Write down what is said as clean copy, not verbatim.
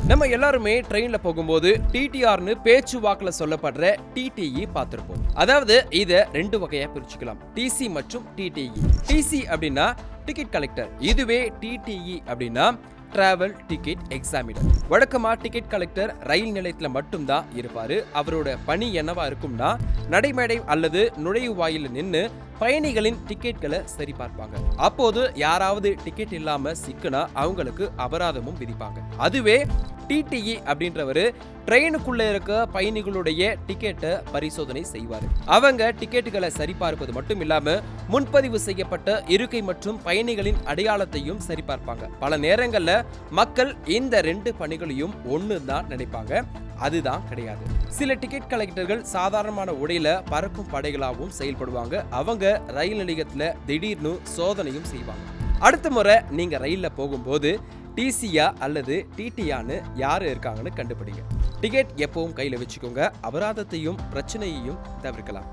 நம்ம எல்லாருமே ட்ரெயின்ல போகும்போது டிடிஆர்னு பேச்சு வாக்குல சொல்லப்படுற டிடிஇ பார்த்திருப்போம். அதாவது இத ரெண்டு வகையா பிரிச்சுக்கலாம், டிசி மற்றும் டிடிஇ. டிசி அப்படின்னா டிக்கெட் கலெக்டர், இதுவே டிடிஇ அப்படின்னா டிராவல் டிக்கெட் எக்ஸாமினர். வழக்கமா டிக்கெட் கலெக்டர் ரயில் நிலையத்துல மட்டும்தான் இருப்பாரு. அவரோட பணி என்னவா இருக்கும்னா நடைமேடை அல்லது நுழைவு வாயில நின்னு பயணிகளின் டிக்கெட்களை சரி பார்ப்பாங்க. அப்போது யாராவது டிக்கெட் இல்லாம சிக்கினா அவங்களுக்கு அபராதமும் விதிப்பாங்க. அதுவே டிடிஇ அப்படின்றவரு ட்ரெயினுக்குள்ள இருக்க பயணிகளுடைய டிக்கெட்டை பரிசோதனை செய்வாரு. அவங்க டிக்கெட்டுகளை சரிபார்ப்பது மட்டும் இல்லாம முன்பதிவு செய்யப்பட்ட இருக்கை மற்றும் பயணிகளின் அடையாளத்தையும் சரிபார்ப்பாங்க. பல நேரங்கள்ல மக்கள் இந்த ரெண்டு பணிகளையும் ஒன்னு தான் நினைப்பாங்க, அதுதான் கிடையாது. சில டிக்கெட் கலெக்டர்கள் சாதாரணமான உடையில பறக்கும் படைகளாகவும் செயல்படுவாங்க. அவங்க ரயில் நிலையத்துல திடீர்னு சோதனையும் செய்வாங்க. அடுத்த முறை நீங்க ரயில்ல போகும்போது டிசியா அல்லது டிடியான்னு யாரு இருக்காங்கன்னு கண்டுபிடிங்க. டிக்கெட் எப்பவும் கையில வச்சுக்கோங்க. அபராதத்தையும் பிரச்சனையையும் தவிர்க்கலாம்.